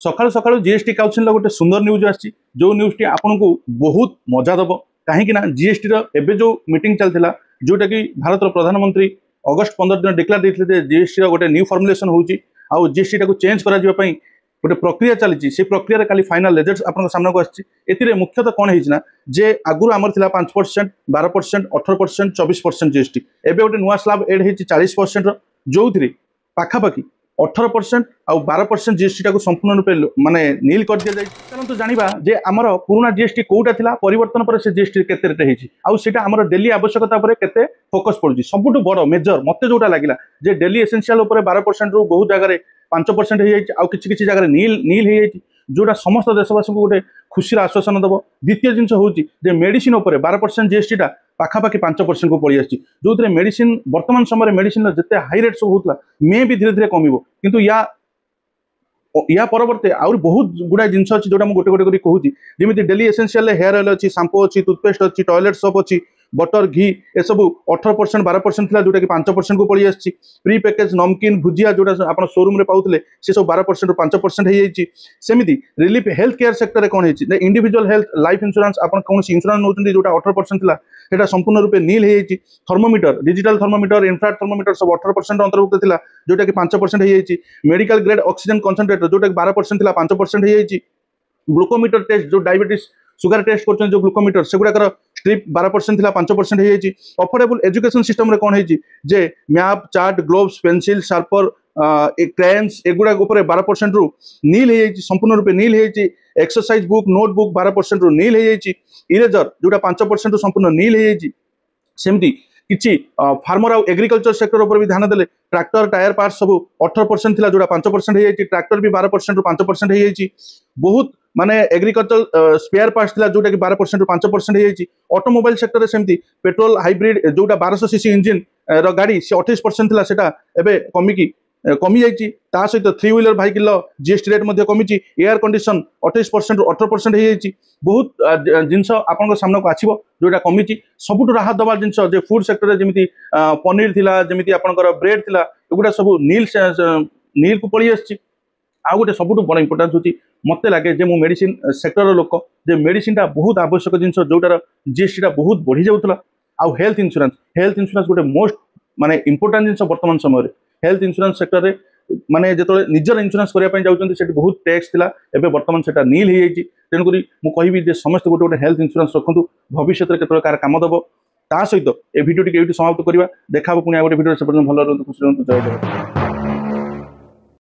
सकाळु सकाळु GST council गोटे सुंदर news आसी जो न्यूज टी आपको बहुत मजा दब कहीं जीएसटी एबे जो मीटिंग चलता जोटा कि भारत प्रधानमंत्री अगस्ट 15 दिन डिक्लेयर देते जीएसटी गोटे न्यू फॉर्मुलेशन होची आउ जीएसटी को चेंज करा जिबा पई गोटे प्रक्रिया चली से प्रक्रिया काली फाइनल रिजल्ट्स आपन सामना को आछि एतिरे मुख्यतः कोन हेछि जे आगुर आमर थिला 5% 12% 18% 24% जीएसटी एबे गोटे नुआ स्लैब एड हेछि 40% जो थिरे पाखापाखि 18% आउ 12% जीएसटी टाको संपूर्ण रूपे माने नील कर दिया जाय चलंतु जानिबा जे हमर पुराना जीएसटी कोउटा थिला परिवर्तन पर से जीएसटी केते रेट हेछि आउ सेटा हमर डेली आवश्यकता पर केते फोकस पड़ुछि सबुटु बड़ मेजर मते जोटा लागिला जे डेली एसेंशियल ऊपर 12% रु बहुत जगह 5% हो जाए आउ किछि जगह नील नील हो जाए जोटा समस्त देशवासी को गोटे खुशी आश्वासन दब द्वितीय जिनस हूँ मेडिसिन उपर 12% जीएसटी टा पाखापाखि 5% को पड़ी आसी जो मेडिसिन वर्तमान समय मेडिसिन जिते हाई रेट सब होता मे भी धीरे धीरे कमिबो किंतु या परवर्ते आउर बहुत गुड़ा जिनस अच्छी जोटा गोटे गोटे कहूँ जमी डेली एसेंशियल हेयर ऑयल अच्छी शैम्पू अच्छी टूथपेस्ट अच्छी टॉयलेट सोप अच्छी बटर घी ए सब 18% 12% था जोटा कि 5% को पड़ी आसी प्री पैकेज नमकीन भुजिया जोटा आप शोरूम पाते से सब 12% 5% हो जाए सेमती रिलीफ हेल्थ केयर सेक्टर में कौन है इंडिविजुअल हेल्थ लाइफ इंश्योरेंस आप कौन इंश्योरेंस नौकरी जोटा 18% था सेटा संपूर्ण रूपे नील हो जाए thermometer digital thermometer infrared thermometer सब 18% अंतर्भुक्त था जोटा कि 5% हो जाए मेडिकल ग्रेड ऑक्सीजन कंसंट्रेटर जोटा कि 12% था 5% हो जाए ग्लूकोमीटर टेस्ट जो डायबिटीज सुगर टेस्ट कर जो ग्लूकोमीटर से गुड़ाकर स्ट्रिप 12% था 5% हो जाए अफोर्डेबल एजुकेशन सिस्टम रे कौन है map chart gloves pencil sharper crayons एगुड़ा 12% रु नील हो जाए संपूर्ण रूपे नील हो जाए एक्सरसाइज बुक नोटबुक 12% रु नील हो जाए इरेजर जोटा 5% रु संपूर्ण नील हो जाए सेमती किछि फार्मर आउ एग्रीकल्चर सेक्टर ऊपर भी ध्यान देले ट्रैक्टर टायर पार्ट सब 18% था जोटा 5% हो जाए ट्रैक्टर भी 12% रु 5% हो जाए बहुत माने एग्रीकल्चर स्पेयर पार्ट्स थिला जोटा कि 12% रु 5% हो जाए ऑटोमोबाइल सेक्टर रे सेमती पेट्रोल हाइब्रिड जोटा 1200 सीसी इंजिन रो गाड़ी से 28% थिला सेटा एबे कमी जाइए ता सहित 3 व्हीलर बाइक जीएसटी रेट कमी एयर कंडीशन 28% 18% हो जाए बहुत जिनस आपण सामना को आसो जोटा कमी सबुठ राहत दबा जिनस फूड सेक्टर में जमी पनीर थिला जमी आपंकर ब्रेड थिला एगुड़ा सब नील को पड़ी आसी आउ गोटे सबुठ बड़ इंपोर्टान्स होची मते लगे जे मु मेडिसिन सेक्टर लोक जे मेडिसिन टा बहुत आवश्यक जिनस जोटार जीएसटी टा बहुत बढ़ी जाउतला आउ हेल्थ इंश्योरेंस गोटे मोस्ट माने इंपोर्टान्ट जिनस वर्तमान समय हेल्थ इंश्योरेंस सेक्टर रे माने जेतले निजर इंश्योरेंस करिया जाउछन्ती सेठी बहुत टैक्स थिला एबे वर्तमान सेटा नील हो जाइए तेणुक मु कहबी जे समस्त गोटे गोटे हेल्थ इंश्योरेंस रखंतु भविष्य में केतले कार काम दब ता सहित ए भिडियो टी समाप्त करवा देखा पुणी गोटे भिडियो से भल रहतु खुशी रहतु जय जगन्नाथ।